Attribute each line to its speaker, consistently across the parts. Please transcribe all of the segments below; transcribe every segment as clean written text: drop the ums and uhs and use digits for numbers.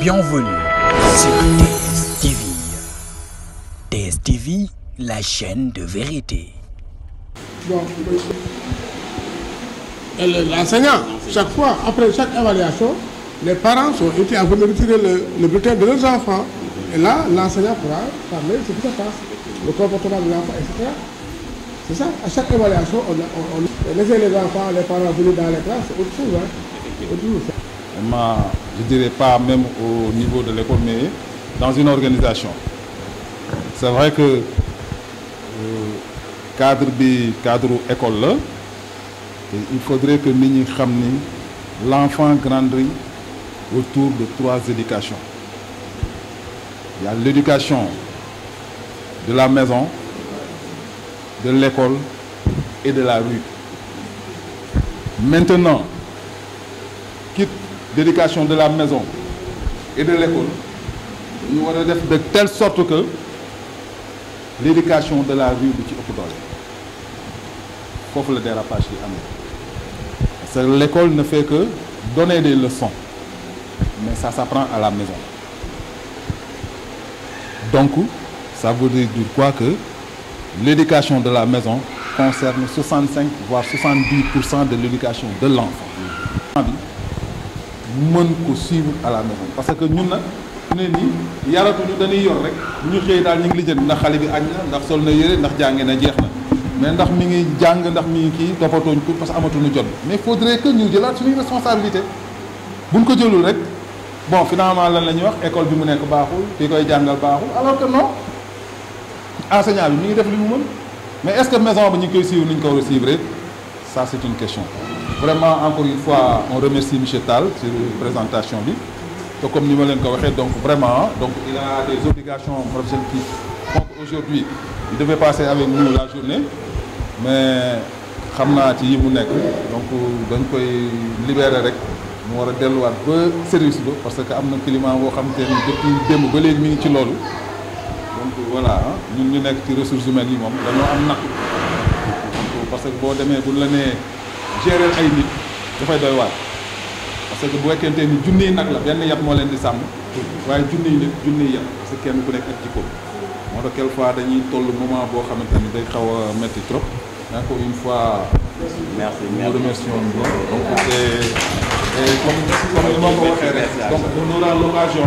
Speaker 1: Bienvenue sur TSTV. TSTV, la chaîne de vérité.
Speaker 2: Bon, l'enseignant, chaque fois, après chaque évaluation, les parents sont invités à venir retirer le bulletin de leurs enfants. Et là, l'enseignant pourra parler de ce qui se passe, le comportement de l'enfant, etc. C'est ça, à chaque évaluation, on laisse les enfants, les parents venir dans les classes, c'est autre chose.
Speaker 3: Je dirais pas même au niveau de l'école, mais dans une organisation. C'est vrai que cadre école là, il faudrait que nous sachions l'enfant grandit autour de 3 éducations. Il y a l'éducation de la maison, de l'école et de la rue. Maintenant, quitte l'éducation de la maison et de l'école, nous allons faire de telle sorte que l'éducation de la rue est au doole. Il faut le dérapage qui est. L'école ne fait que donner des leçons, mais ça s'apprend à la maison. Donc, ça veut dire quoi que l'éducation de la maison concerne 65 voire 70% de l'éducation de l'enfant. Nous devons suivre à la maison. Parce que nous, nous yaratuñu dañuy yor rek ñu xey dal ñi ngi lijjën ndax xale bi añ na ndax sol na yére ndax jànge na jeex na mais ndax mi ngi jàng ndax mi ngi kii toppatooñ ko parce que amatuñu jot mais il faudrait que ñu jëlaat suñuy responsabilité buñ ko jëlul rek bon finalement lan la ñuy wax école bi mu nekk baaxul ki koy jàngal baaxul alors que non enseignant bi mi ngi def li mu mën mais est-ce que maison ba ñu ngi koy suivre ni ñu ko war a suivre ça c'est une question vraiment encore une fois on remercie M. Tall sur la présentation bi. Donc, comme nous l'avons dit, donc vraiment, donc il a des obligations professionnelles qui font aujourd'hui. Il devait passer avec nous la journée, mais nous savons qu'il est donc nous koy libérer rek mu war a delluwaat ba service ba parce que am na climat boo xam te ni depuis démb ba léegi mi ngi ci loolu donc voilà ñun ñu nekk ci ressources humaines yi moom dañoo am naq parce que boo demee buñ la nee gérer ay nit dafay doy waar. Parce que bu fekkente ni junniy nag la benn yat moo leen di sàmm waaye junniy nit junniy yat parce que kenn ku nekk ak jikko moo tax quelquefois dañuy toll moment boo xamante ni day xaw a métti trop encore une fois. merci nous remercions donc comme ni ma ko waxee rek donc nous aurons l'occasion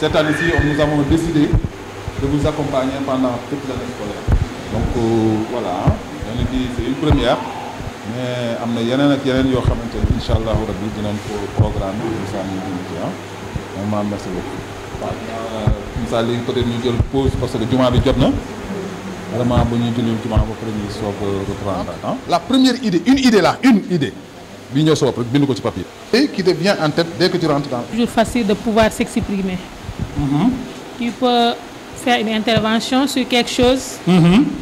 Speaker 3: cette année-ci nous avons décidé de vous accompagner pendant toute l'année scolaire donc voilà on dit c'est une première. Mais am na yeneen ak yeneen yoo xamante ne incha allahu rabbi dinañ ko programme incha allah vraiment merci beaucoup. waaw incha allah léegi peut-être ñu jël pause parce que jumaa bi jot na vraiment bu ñuy julli jumaa ba pare ñuy soog a reprendre. La première idée une idée bi ñoo soob rek bind ko ci papier. et qui te vient en tête dès que tu rentres dans.
Speaker 4: Toujours facile de pouvoir s'exprimer. Tu peux faire une intervention sur quelque chose,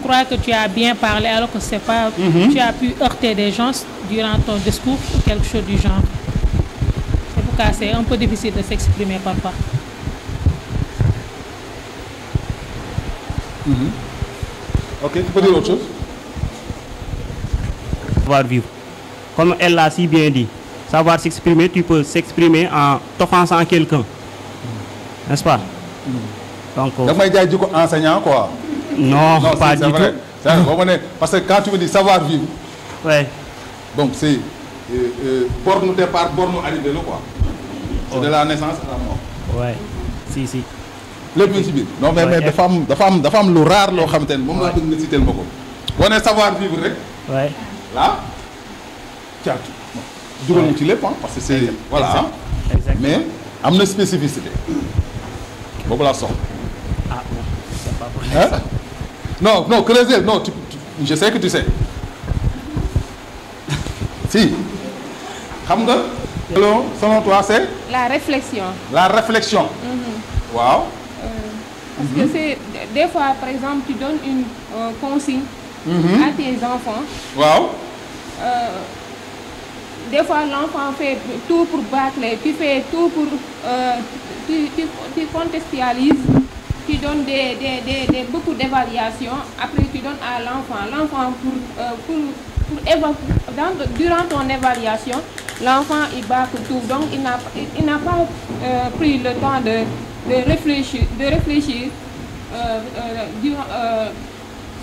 Speaker 4: croire que tu as bien parlé alors que c'est pas, tu as pu heurter des gens durant ton discours ou quelque chose du genre. C'est pourquoi c'est un peu difficile de s'exprimer parfois.
Speaker 3: Ok, tu peux dire autre chose?
Speaker 5: Savoir vivre. Comme elle l'a si bien dit, savoir s'exprimer, tu peux s'exprimer en t'offensant quelqu'un. N'est-ce pas? Donc,
Speaker 3: enseignant quoi.
Speaker 5: Non, pas du
Speaker 3: vrai. Tout. Parce que quand tu me dis savoir vivre,
Speaker 5: ouais.
Speaker 3: Donc c'est borne départ, borne arrivée là quoi. C'est de la naissance à la mort.
Speaker 5: Ouais, si.
Speaker 3: Le principe. Non mais de femmes lu rare lo xamantene mom la bëgg nga citer mako. On est savoir vivre rek.
Speaker 5: Ouais.
Speaker 3: Là. Tiens. Dugal ci lépp parce que c'est voilà.
Speaker 5: Exactement.
Speaker 3: Mais amna spécificité. Bobu la soxla.
Speaker 5: Ah non, c'est pas pour ça.
Speaker 3: Non, creuser, non, je sais que tu sais. Si. Xam nga, selon toi, c'est
Speaker 6: la réflexion.
Speaker 3: La réflexion. Wow.
Speaker 6: Parce que c'est des fois, par exemple, tu donnes une consigne à tes enfants.
Speaker 3: Wow.
Speaker 6: Des fois, l'enfant fait tout pour bâcler, tu fais tout pour... tu contextualises, tu donnes beaucoup d'évaluations, après tu donnes à l'enfant. L'enfant, durant ton évaluation, l'enfant il bâcle tout, donc il n'a pas pris le temps de réfléchir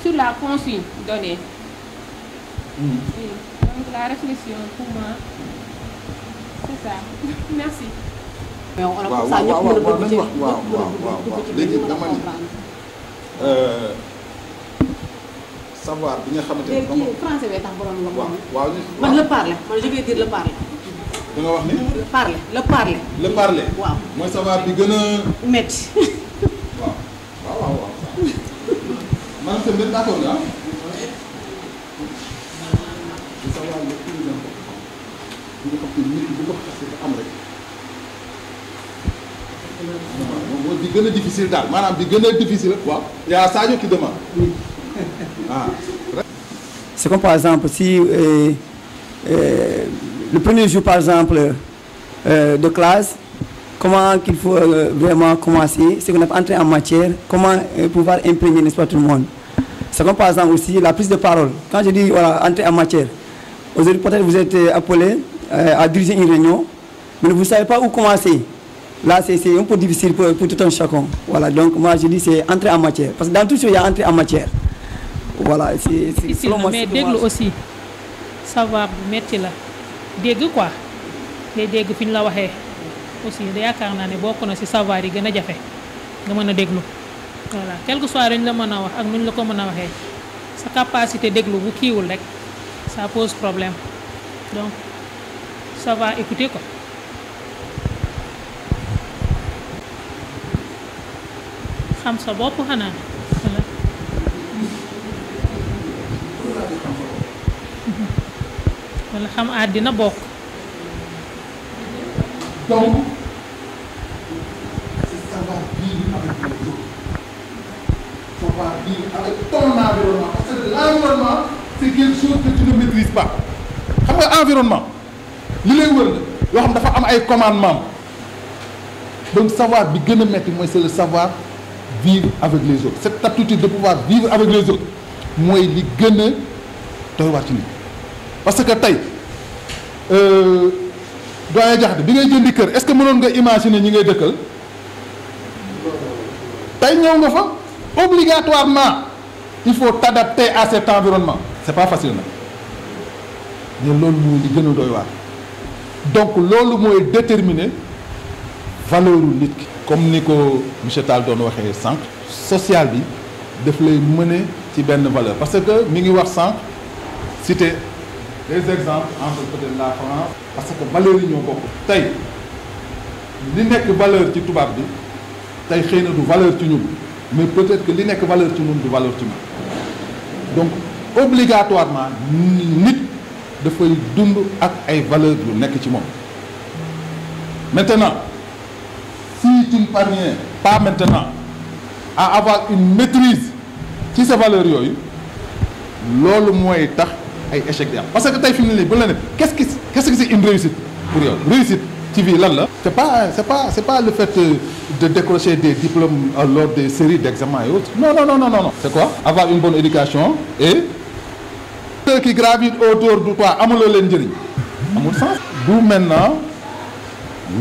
Speaker 6: sur la consigne donnée. Oui. Donc la réflexion pour moi c'est ça. Merci.
Speaker 3: léegi dama ni savoir bi nga xamante ne
Speaker 7: français bi tax borom wax.
Speaker 3: waaw
Speaker 7: man le parler man je vais dire le parler.
Speaker 3: da nga wax ni.
Speaker 7: le parler.
Speaker 3: le parler.
Speaker 7: waaw
Speaker 3: mooy savoir bi gën a.
Speaker 7: métti.
Speaker 3: waaw. man c'est bien d'accord là. le savoir le plus important. bi nga xam te nit bu ko xasee ba am rek. moom bi gën a difficile daal maanaam bi gën a difficile waaw. y a Sadio qui demande. Ah.
Speaker 8: C'est comme par exemple si le premier jour par exemple de classe, comment qu'il faut vraiment commencer, c'est qu'on a entré en matière, comment pouvoir imprégner, n'est-ce pas, tout le monde. C'est comme par exemple aussi la prise de parole. Quand je dis voilà, entrer en matière, aujourd'hui peut-être vous êtes appelé à diriger une réunion, mais vous ne savez pas où commencer. Là, c'est un peu difficile pour tout un chacun. Voilà, donc moi je dis c'est entrer en matière. Parce que dans tout ça, il y a entrer en matière. Voilà, c'est
Speaker 4: difficile, mais déglu aussi savoir bu metti la dégg quoi ngay dégg fi ñu la waxee aussi yaakaar naa ne bokk na ci savoir yi gën a jafe nga mën a déglu voilà quel que soit dañ la mën a wax ak nuñ la ko mën a waxee sa capacité déglu bu kiiwul rek ça pose problème donc savoir écouter quoi. xam sa bopp xanaa voilà. wala xam àddina bokk.
Speaker 3: donc c'est savoir vivre avec les autres, savoir vivre avec ton environnement parce que l'environnement c'est quelque chose que tu ne maîtrises pas xam nga environnement li lay wër la yoo xam dafa am ay commandements donc savoir bi gën a metti mooy c'est le savoir vivre avec les autres cette aptitude de pouvoir vivre avec les autres mooy li gën a doy waar ci nit parce que tey doyen Diakhaté bi ngay jëndi kër est-ce que mënoon nga imaginer ñi ngay dëkkal tey ñëw nga fa obligatoirement il faut t'adapter à cet environnement c'est pas facile nag mais loolu mooy li gën a doy waar donc loolu mooy déterminer valeur u nit ki comme ni ko monsieur Tall doon waxee sànq social bi daf lay mener ci benn valeur parce que mi ngi wax sànq citer des exemples entre peut-être la France parce que valeurs yi ñoo bokk tey li nekk valeur ci tubaab bi tey xëy na du valeur ci ñun mais peut-être que li nekk valeur ci ñun du valeur ci ñun donc obligatoirement nit dafay dund ak ay valeurs yu nekk ci moom maintenant si tu ne parviens pas maintenant à avoir une maîtrise ci sa valeur yooyu loolu mooy tax ay échec di am parce que tey fi mu ne nii bu la ne qu'est-ce que c'est une réussite pour yow réussite ci vie lan la. c'est pas le fait de décrocher des diplômes lors des séries d'examens et autres non c'est quoi avoir une bonne éducation et ceux qui gravitent autour de toi amuloo leen njëriñ amul sens. du maintenant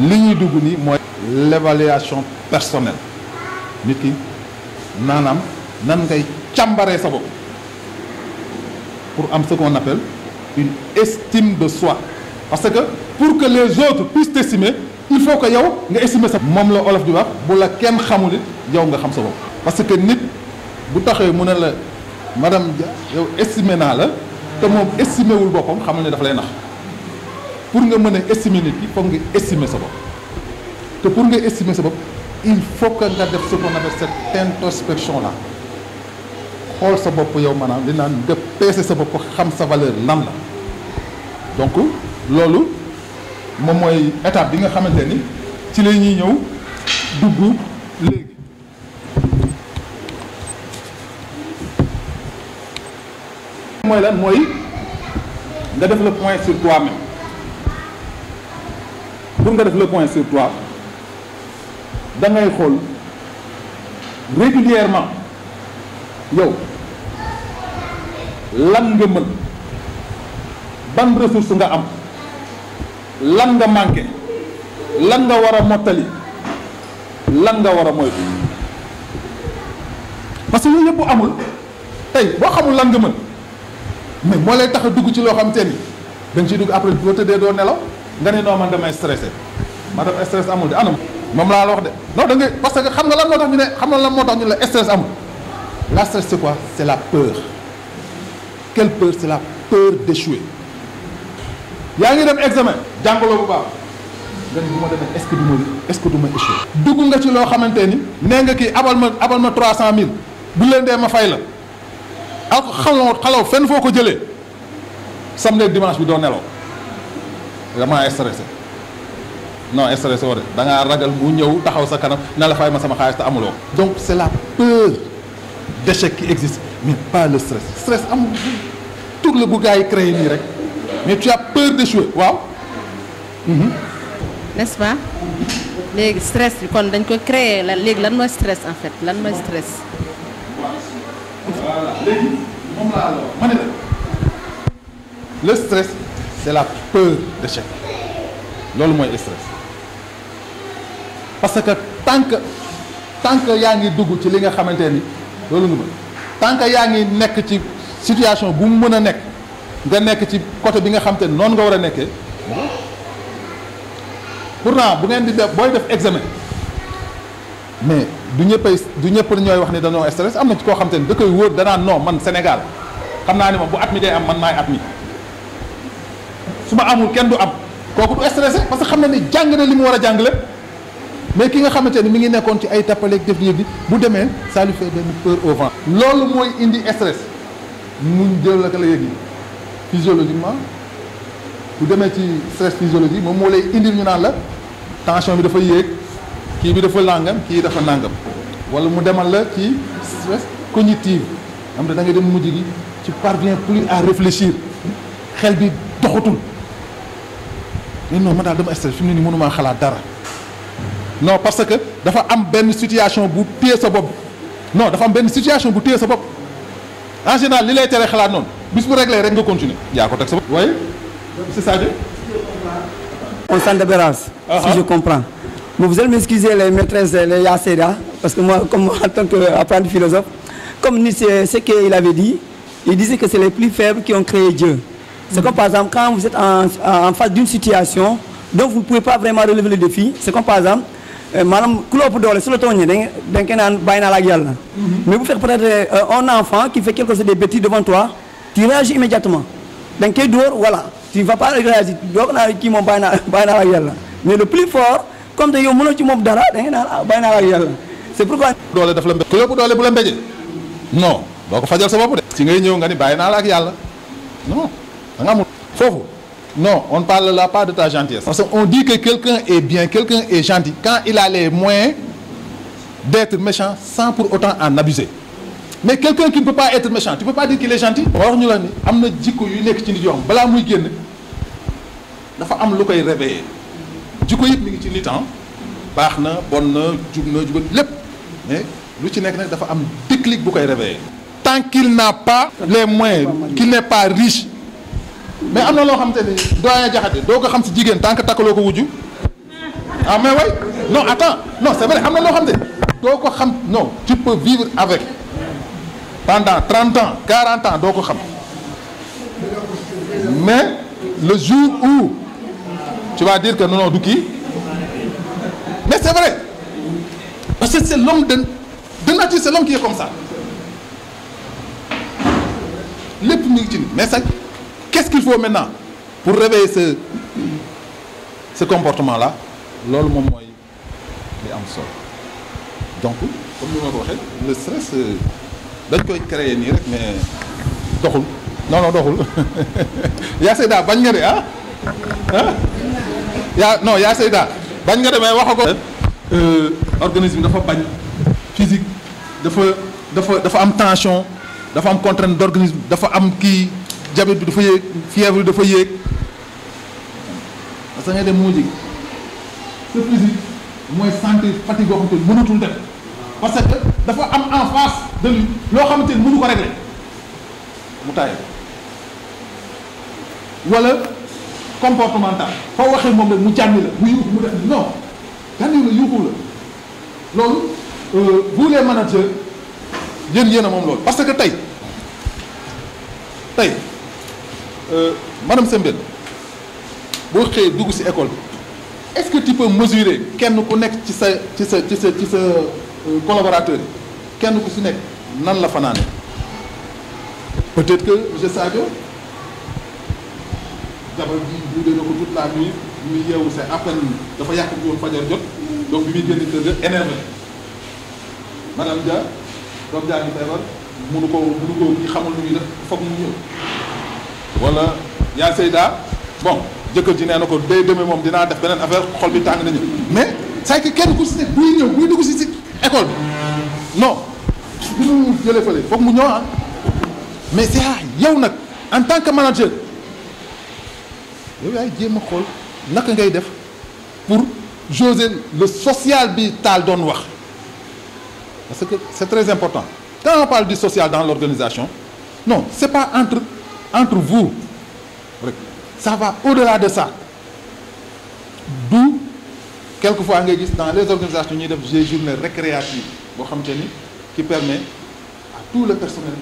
Speaker 3: li ñuy dugg nii mooy l'évaluation personnelle nit ki naanaam nan ngay càmbaree sa bopp pour am ce qu'on appelle une estime de soi parce que pour que les autres puissent t'estimer il faut que yow nga estimer sa moom la olof di wax bu la kenn xamul it yow nga xam sa bopp parce que nit bu taxee mu ne la madame Dia yow estimer naa la te moom estimer wul boppam xamal ne dafa lay nax pour nga mën a estimer nit ki foog nga estimer sa bopp te pour nga estimer sa bopp il faut que nga def ce qu'on appelle cette introspection là xool sa bopp yow maanaam li naan nga peese sa bopp xam sa valeur lan la donc loolu moom mooy étape bi nga xamante ni ci la ñuy ñëw dugg léegi mooy lan mooy nga def le point sur toi-même pour nga def le point sur toi da ngay xool régulièrement yow lan nga mën ban ressource nga am lan nga manqué lan nga war a mottali lan nga war a moytu parce que yooyu yëpp bu amul tey boo xamul lan nga mën mais moo lay tax a dugg ci loo xamante ni da nga ciy dugg après boo tëddee doo nelaw nga ne non man damay stressé madame stress amul de anam moom laa la wax de non da ngay parce que xam nga lan moo tax ñu ne xam nga lan moo tax ñu la stress amul la stress c'est quoi c'est la peur. Quelle peur? C'est la peur d'échouer. yaa ngi dem examen jàngaloo bu baax nga ni bu ma demee est-ce que du ma échouer. dugg nga ci loo xamante ni nee nga kii abal ma 300000 bu leen dee ma fay la ak xalaw fenn foo ko jëlee samedi ak dimanche bi doo nelaw damaa stressé non stressé woo de da ngaa ragal mu ñëw taxaw sa kanam na la fay ma sama xaalis te amuloo. donc c'est la peur d'échec qui existe mais pas le stress. stress amul tur la bu gars yi créé nii rek mais tu as peur d'échouer waaw.
Speaker 9: n'est-ce pas léegi stress bi kon dañ ko créer lan léegi lan mooy stress en fait lan mooy stress.
Speaker 3: voilà léegi moom laa la wax ma ne la le stress c'est la peur d'échec loolu mooy stress parce que tant que yaa ngi dugg ci li nga xamante ni loolu nga bëgg tant que yaa ngi nekk ci situation bu mu mën a nekk nga nekk ci côté bi nga xamante ni noonu nga war a nekkee pourtant bu ngeen di def booy def examen mais du ñëpp ñooy wax ni dañoo stress am na ci koo xamante ni da koy wóor danaa non man Sénégal xam naa ni moom bu at mi day am man maay at mi su ma amul kenn du am kooku du stressé parce que xam na ni jàng na li mu war a jàng lépp mais ki nga xamante ni mi ngi nekkoon ci ay tappaleeg def yëg bu demee ça lui fait benn peur au vent. loolu mooy indi stress muñ jël la yëg yi physiologiquement bu demee ci stress physiologique moom moo lay indil ñu naan la tension bi dafa yéeg kii bi dafa nangam kii dafa nangam wala mu demal la ci stress cognitive am da ngay dem mujj gi tu parviens plus à réfléchir xel bi doxatul mais non man daal dama stress fi mu ne nii mënumaa xalaat dara non parce que dafa am benn situation bu téye sa bopp non dafa am benn situation bu téye sa bopp en général li lay tere xalaat noonu bis bu réglé rek nga continuer yaa ko teg sa bopp. oui c'est ça.
Speaker 8: On s'en débarrasse, si je comprends. Mais vous allez m'excuser les maîtresses, les Yaceda, parce que moi, comme en tant qu'apprenti philosophe, comme Nietzsche, ce qu'il avait dit, il disait que c'est les plus faibles qui ont créé Dieu. C'est comme par exemple, quand vous êtes en face d'une situation, donc vous ne pouvez pas vraiment relever le défi. C'est comme par exemple, madame, mais vous faites peut-être un enfant qui fait quelque chose de bêtises devant toi, tu réagis immédiatement. Donc, voilà. Tu ne vas pas réagir. Mais le plus fort, comme tu c'est pourquoi.
Speaker 3: Non, non, on ne parle là pas de ta gentillesse. Parce qu'on dit que quelqu'un est bien, quelqu'un est gentil quand il a les moyens d'être méchant sans pour autant en abuser. Mais quelqu'un qui ne peut pas être méchant, tu ne peux pas dire qu'il est gentil. Alors nous l'avons dit, il y a des jikko yu nekk ci nit yoo xam balaa muy génn dafa am lu koy réveiller jikko yëpp mi ngi ci nit baax na bon na jub na jubal lépp mais lu ci nekk nag dafa am déclic bu koy réveiller. Tant qu'il n'a pas les moyens, qu'il n'est pas riche, mais am na loo xamante ni doyen Diakhaté doo ko xam si jigéen tant que takkaloo ko wujju ah mais oui non attends non c'est vrai am na loo xamante ni doo ko xam non tu peux vivre avec. Pendant 30 ans, 40 ans, donc mais le jour où tu vas dire que non, Douki, mais c'est vrai. Parce que c'est l'homme de nature, c'est l'homme qui est comme ça. Mais ça, qu'est-ce qu'il faut maintenant pour réveiller ce comportement-là? L'homme moi, il est en sol. Donc, comme nous l'avons dit, le stress. dañ koy créer nii rek mais doxul non doxul yaa Seyda bañ nga de yaa Seyda bañ nga de mais wax ko organisme dafa bañ physique dafa am tension dafa am contrainte d'organisme dafa am kii diabète bi dafa yéeg fièvre bi dafa yéeg parce que ngay dem mujj sa physique mooy sentir fatigue boo xam te mënatul def parce que dafa am en face de lui loo xamante ni mënu ko régler mu taayee wala comportemental foo waxee moom rek mu jànni la mu yuuxu mu def non jànni la yuuxu la loolu vous les managers yéen a moom loolu parce que tey madame Sembène boo xëyee dugg ci école bi est-ce que tu peux mesurer kenn ku nekk ci sa collaborateur yi kenn ku ci nekk nan la fanaane peut-être que monsieur Sadio jabar ji buudee na ko toute la nuit muy yeewu c'est à peine dafa yàq bi woon fajar jot donc bi muy génn kër ga énervé madame Dia doom jaa ngi feebar mënu ko kii xamul nu ñuy def foog mu ñëw wala yaa Seyda bon jëkkër ji nee na ko day demee moom dinaa def beneen affaire xol bi tàng nañu mais c'est que kenn ku si nekk buy ñëw buy dugg si école bi non bu ñu jëlee fële foog mu ñëw ah mais c'est yow nag en tant que manager yow yaay jéem a xool naka ngay def pour jauger le social bi Tall doon wax parce que c'est très important quand on parle du social dans l'organisation non c'est pas entre vous rek ça va au-delà de ça d'où quelquefois ngay gis dans les organisations ñuy def des journées récréatives boo xam te ni qui permet à tout le personnel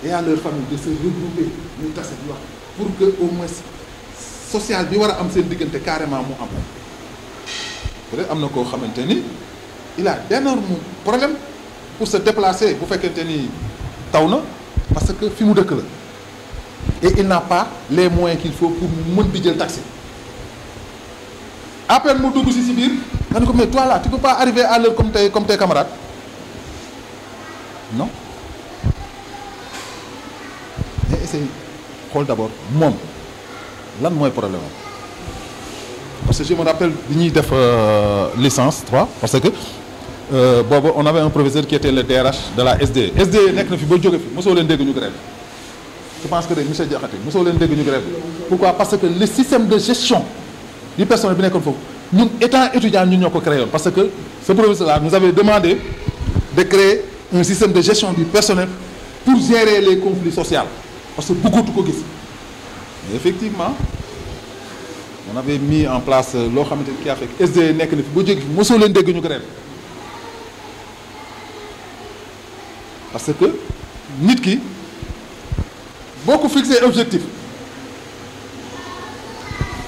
Speaker 3: et à leur famille de se regrouper ñu tase di wax pour que au moins social bi war a am seen diggante carrément mu am peut-être am na koo xamante ni il a d'énormes problèmes pour se déplacer bu fekkente ni taw na parce que fi mu dëkk la et il n'a pas les moyens qu'il faut pour mën di jël taxi à peine mu dugg si biir nga ne ko mais toi là tu peux pas arriver à l'heure comme tes camarades non mais essaye xool d'abord moom lan mooy problème parce que je me rappelle bi ñuy def licence 3 parce que boobu on avait un professeur qui était le DRH de la SDE SDE nekk na fi ba jóge fi mosoo leen dégg ñu grève je pense que rek monsieur Diakhaté mosoo leen dégg ñu grève pourquoi parce que le système de gestion du personnel bi nekkoon foofu ñun étant étudiant ñun ñoo ko créé woon parce que ce professeur là nous avait demandé de créer un système de gestion du personnel pour gérer les conflits sociaux parce que bëggatu ko gis mais effectivement on avait mis en place loo xamante ni qui a fait SDE nekk na fi ba jóge fi mosoo leen dégg ñu grève parce que nit ki boo ko fixé objectif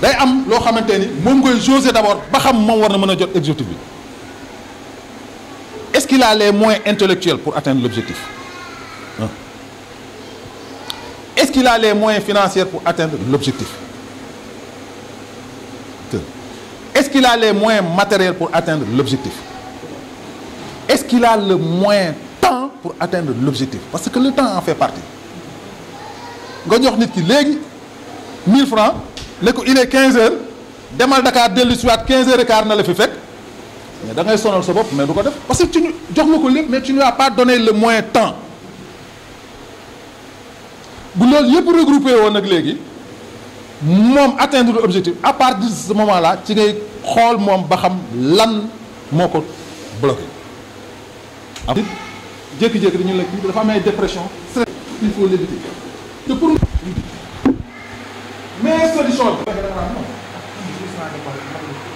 Speaker 3: day am loo xamante ni moom koy jauger d'abord ba xam moom war na mën a jot objectif bi est-ce qu'il a les moyens intellectuels pour atteindre l'objectif est-ce qu'il a les moyens financiers pour atteindre l'objectif est-ce qu'il a les moyens matériels pour atteindre l'objectif est-ce qu'il a le moyen temps pour atteindre l'objectif parce que le temps en fait partie nga jox nit ki léegi 1000 francs ne ko il est 15 heures demal Dakar dellu si waat 15 heures et quart na la fi fekk mais da ngay sonal sa bopp mais du ko def parce que tu jox nga ko lépp mais tu ne lui as pas donné le moyen temps bu loolu yëpp regroupé woon nag léegi moom atteindre l'objectif à partir de ce moment là ci ngay xool moom ba xam lan moo ko bloqué. ensuite jékki-jékki dañu la kii dafa am ay dépression stress il faut l'éviter te pour mais solution bi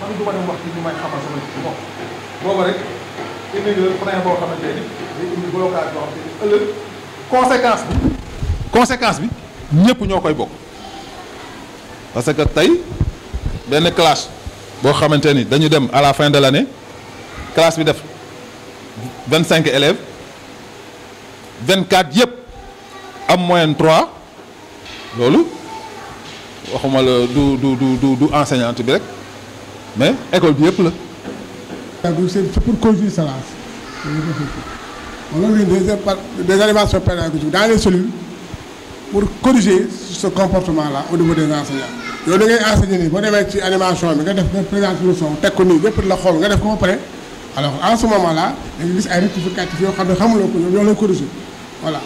Speaker 3: man du ma dem wax ci ñu may xamal sama bon booba rek indi nga frein boo xamante ni day indi blocage boo xamante ni ëllëg conséquence bi ñëpp ñoo koy bokk parce que tey benn classe boo xamante ni dañu dem à la fin de l'année classe bi def 25 élèves 24 yëpp am moyenne 3 loolu waxuma la du enseignante bi rek mais école bi yëpp la.
Speaker 2: c'est pour corriger cela. On a des animations pédagogiques dans les cellules pour corriger ce comportement-là au niveau des enseignants. yow da ngay enseigner nii boo demee ci animation bi nga def nga présenter leçon teg ko nii lépp la xool nga def ko ba pare alors en ce moment-là da nga gis ay rectificatifs yoo xam ne xamuloo ko ñoom ñoo lay corriger voilà.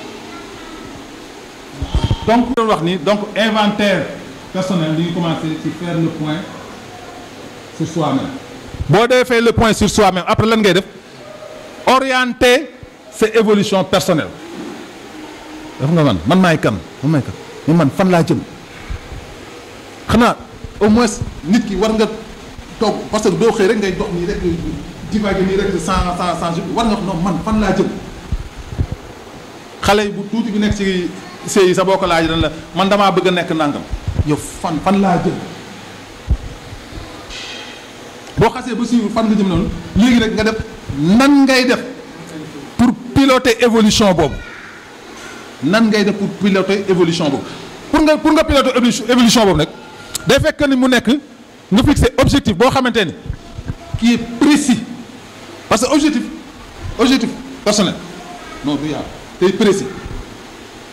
Speaker 3: donc doon wax ni donc inventaire personnel li ñu commencé ci faire le point sur soi-même. boo defee le point sur soi-même après lan ngay def orienter sa évolution personnelle def nga man maay kan mais man fan laa jëm xanaa au moins nit ki war nga toog parce que doo xëy rek ngay dox nii rek divaguer nii rek sans war nga wax non man fan laa jëm. xale yi bu tuuti bi nekk ci CI sa boo ko laaj dañ la man damaa bëgg a nekk nangam yow fan laa jëm boo xasee ba suivre fan nga jëm noonu léegi rek nga def nan ngay def pour piloter évolution boobu nan ngay def pour piloter évolution boobu pour nga piloter évolution boobu nag day fekk ni mu nekk nga fixer objectif boo xamante ni qui est précis parce que objectif personnel non du yàlla day précis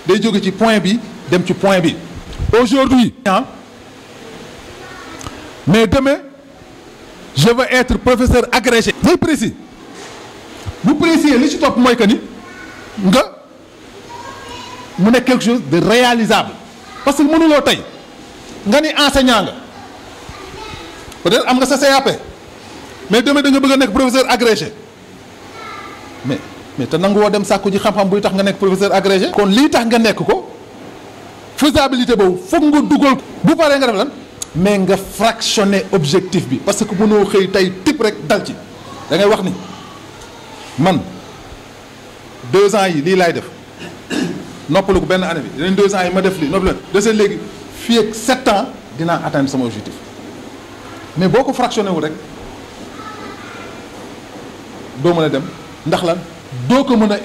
Speaker 3: day jóge ci point bi dem ci point bi aujourd'hui mais demain je veux être professeur agrégé day précis bu précis li ci topp mooy que ni nga mu nekk quelque chose de réalisable parce que mënuloo tey nga ni enseignant nga peut-être am nga sa CAP mais demain da nga bëgg a nekk professeur agrégé mais te nangu woo dem sàkku ji xam-xam buy tax nga nekk professeur agrégé. kon lii tax nga nekk ko faisabilité boobu foog nga dugal ko bu paree nga def lan mais nga fractionner objectif bi parce que mënoo xëy tey tip rek dal ci da ngay wax ni man 2 ans yi lii laay def noppalu ko benn année bi yeneen 2 ans yi ma def lii noppalu dese léegi fii ak 7 ans dinaa atteindre sama objectif mais boo ko fractionné wu rek doo mën a dem ndax lan doo ko mën a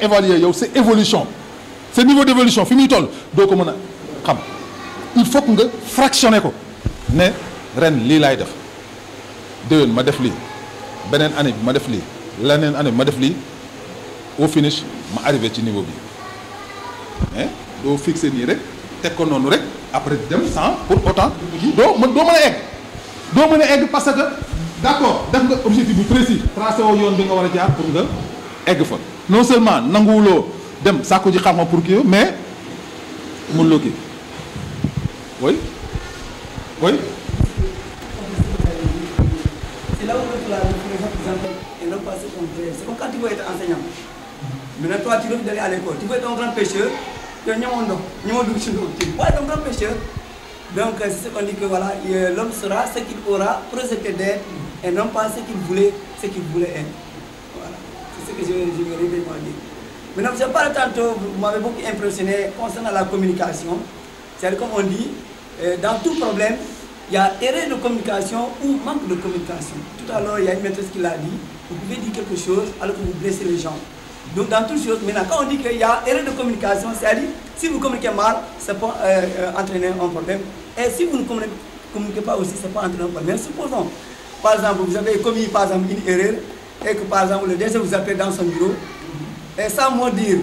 Speaker 3: évaluer yow sa évolution sa niveau d'évolution fi muy toll doo ko mën a xam il faut que nga fractionné ko ne ren lii laay def déwén ma def lii beneen année bi ma def lii leneen année bi ma def lii au finish ma arrivé ci niveau bi mais doo fixé nii rek teg ko noonu rek après dem sans pour autant doo mën a egg parce que d'accord def nga objectif bu précis tracé woo yoon bi nga war a jaar pour nga egg fa non seulement nanguwuloo dem sàkku ji xam-xam pour kii mais mënuloo kii oui.
Speaker 8: C'est là où tu as et non pas ce qu'on fait. C'est comme quand tu veux être enseignant. Maintenant, toi, tu veux d'aller à l'école. Tu veux être un grand pêcheur. Tu es un grand pêcheur. Donc, c'est ce qu'on dit que voilà, l'homme sera ce qu'il aura projeté d'être et non pas ce qu'il voulait être. Voilà. C'est ce que je vais réellement dire. Maintenant, je parle tantôt, vous m'avez beaucoup impressionné concernant la communication. C'est-à-dire, comme on dit, dans tout problème, il y a erreur de communication ou manque de communication. Tout à l'heure, il y a une maîtresse qui l'a dit, vous pouvez dire quelque chose alors que vous blessez les gens. Donc dans toutes choses, maintenant quand on dit qu'il y a erreur de communication, c'est-à-dire si vous communiquez mal, ça peut entraîner un problème. Et si vous ne communiquez pas aussi, ça peut entraîner un problème. Mais supposons, par exemple, vous avez commis par exemple une erreur et que par exemple le DG vous appelle dans son bureau et sans mot dire,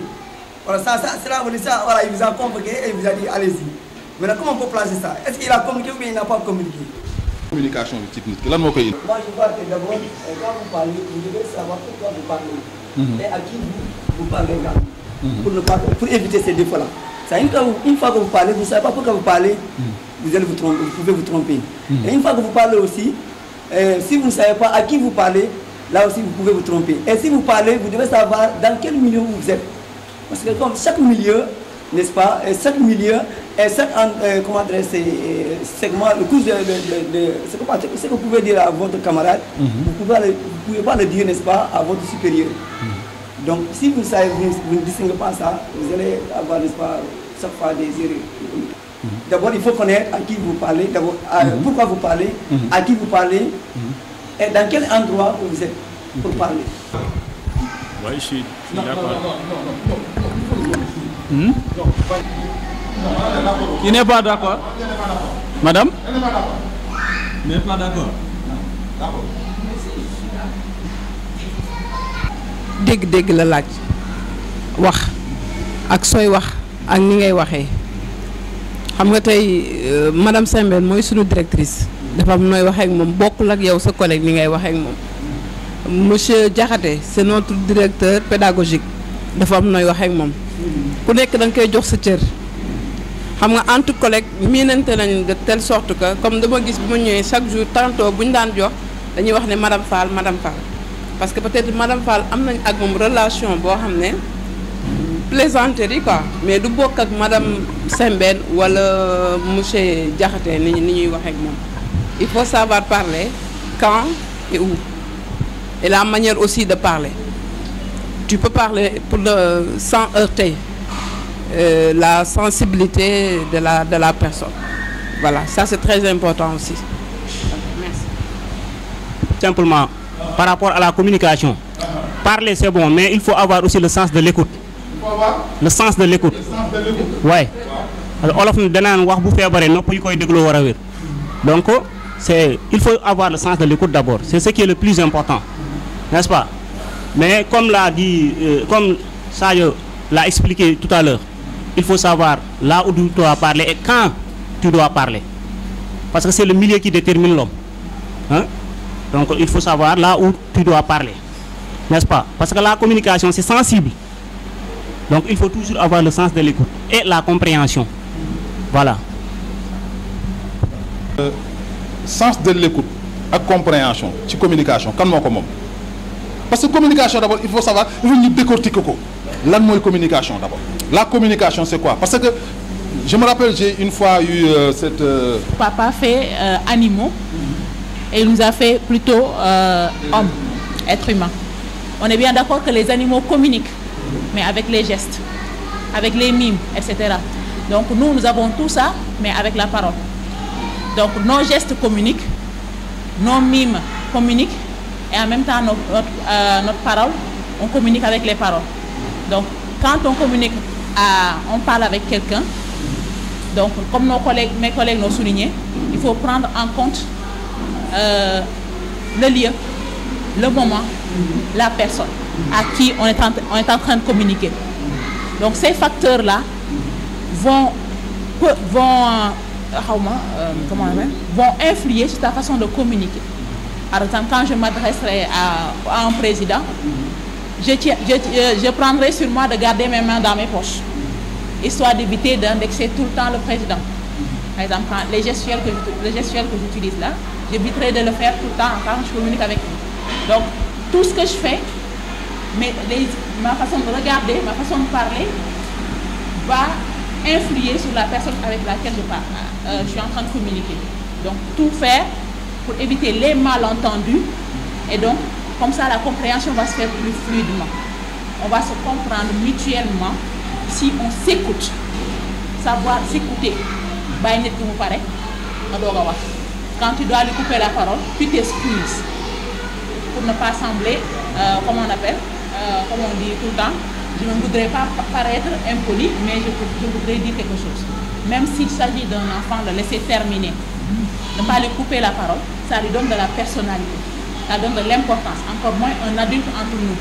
Speaker 8: voilà, voilà, il vous a convoqué et il vous a dit allez-y. Maintenant, comment on peut placer ça? Est-ce qu'il a communiqué ou bien il n'a pas communiqué?
Speaker 3: Communication ci nit ki lan moo koy indi.
Speaker 8: Moi, je vois que d'abord, quand vous parlez, vous devez savoir pourquoi vous parlez. Et à qui vous parlez également. Pour éviter ces défauts-là. Une fois que vous parlez, vous ne savez pas pourquoi vous parlez, vous allez vous tromper, vous pouvez vous tromper. Et une fois que vous parlez aussi, si vous ne savez pas à qui vous parlez, là aussi vous pouvez vous tromper. Et si vous parlez, vous devez savoir dans quel milieu vous êtes. Parce que comme chaque milieu, n'est-ce pas, chaque milieu et chaque comment dire, segment, le cours de ce que vous pouvez dire à votre camarade, vous ne pouvez pas le dire, n'est-ce pas, à votre supérieur. Donc si vous savez, vous ne distinguez pas ça, vous allez avoir, n'est-ce pas, chaque fois des erreurs. D'abord, il faut connaître à qui vous parlez, pourquoi vous parlez, à qui vous parlez, et dans quel endroit vous êtes pour parler.
Speaker 5: Oui, je suis d'accord. Qui n'est pas d'accord? Madame? N'est pas d'accord.
Speaker 10: dégg la laaj wax ak sooy wax ak ni ngay waxee xam nga tey madame Sembène mooy sunu directrice dafa am nooy waxee ak moom bokkul ak yow sa collègue ni ngay waxee ak moom monsieur Diakhaté c'est notre directeur pédagogique dafa am nooy waxee ak moom ku nekk da nga koy jox sa cër xam nga entre collègues miinante nañ de telle sorte que comme dama gis bu ma ñëwee chaque jour tantôt bu ñu daan jox dañuy wax ne madame Fall parce que peut-être madame Fall am nañ ak moom relation boo xam ne plaisanterie quoi mais du bokk ak madame Sembène wala monsieur Diakhaté ni ñuy wax ak moom il faut savoir parler quand et où et la manière aussi de parler tu peux parler sans heurter la sensibilité de la personne voilà ça c'est très important aussi. Merci.
Speaker 5: Simplement par rapport à la communication parler c'est bon mais il faut avoir aussi le sens de l'écoute. Le sens de l'écoute. Ouais. Olof ni danaan wax bu feebaree nopp yi koy dégloo war a wér. Donc il faut avoir le sens de l'écoute d'abord. C'est ce qui est le plus important. N'est-ce pas? Mais comme l'a dit comme Sadio l'a expliqué tout à l'heure, il faut savoir là où tu dois parler et quand tu dois parler. Parce que c'est le milieu qui détermine l'homme. Hein? Donc il faut savoir là où tu dois parler. N'est-ce pas? Parce que la communication c'est sensible. Donc il faut toujours avoir le sens de l'écoute et la compréhension. Voilà.
Speaker 3: Sens de l'écoute et compréhension, c'est communication. Quand on parce que communication d'abord, il faut savoir, il faut nous décortiquer quoi. Là, moi, communication d'abord. La communication, c'est quoi? Parce que je me rappelle, j'ai une fois eu cette.
Speaker 11: Papa fait animaux et il nous a fait plutôt homme, être humain. On est bien d'accord que les animaux communiquent, mais avec les gestes, avec les mimes, etc. Donc nous avons tout ça, mais avec la parole. Donc nos gestes communiquent, nos mimes communiquent, et en même temps notre parole, on communique avec les paroles. Donc quand on communique, on parle avec quelqu'un, donc comme mes collègues l'ont souligné, il faut prendre en compte le lieu, le moment, la personne à qui on est en train de communiquer. Donc ces facteurs-là vont influer sur ta façon de communiquer. Par exemple, quand je m'adresserai à un président, je prendrai sur moi de garder mes mains dans mes poches, histoire d'éviter d'indexer tout le temps le président. Par exemple, les gestuels que j'utilise là, j'éviterai de le faire tout le temps quand je communique avec lui. Donc, tout ce que je fais, ma façon de regarder, ma façon de parler, va influer sur la personne avec laquelle je suis en train de communiquer. Donc, tout faire pour éviter les malentendus et donc, comme ça, la compréhension va se faire plus fluidement. On va se comprendre mutuellement si on s'écoute. Savoir s'écouter. Quand tu dois lui couper la parole, tu t'excuses pour ne pas sembler, comment on appelle, comme on dit tout le temps, je ne voudrais pas paraître impoli, mais je voudrais dire quelque chose. Même s'il s'agit d'un enfant, le laisser terminer. Ne pas lui couper la parole, ça lui donne de la personnalité, ça donne de l'importance, encore moins un adulte entre nous.